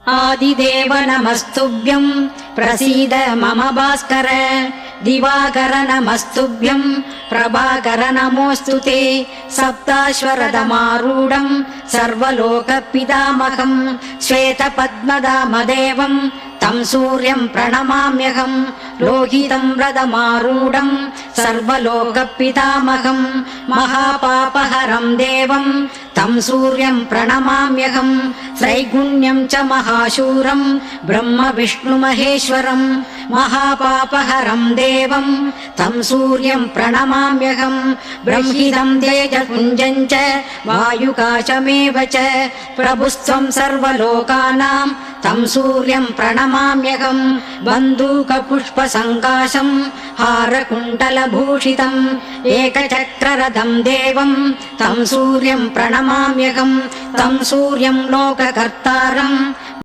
आदिदेव नमस्तुभ्यं प्रसीद मम भास्कर दिवाकर नमस्तुभ्यं प्रभाकर नमोऽस्तु ते सप्ताश्वरथमारूढं सर्वलोकपितामहं श्वेतपद्मनाभदेवं तं सूर्यं प्रणमाम्यहं लोहितं रथमारूढं सर्वलोकपितामहं महापापहरं देवं तं सूर्यं प्रणमाम्यहं त्रैगुण्यं च महाशूरं ब्रह्म विष्णु महेश्वरं महापापहरं देवं तं सूर्यं प्रणमाम्यहं ब्रह्मिदं तेजपुञ्जं च वायुकाशमेव च प्रभुस्त्वं सर्वलोकानां तं सूर्यं प्रणमाम्यहं बन्दूकपुष्पसङ्काशं हारकुण्डलभूषितम् एकचक्ररथं देवं तं सूर्यं प्रणमाम्यहं तं सूर्यं लोककर्तारं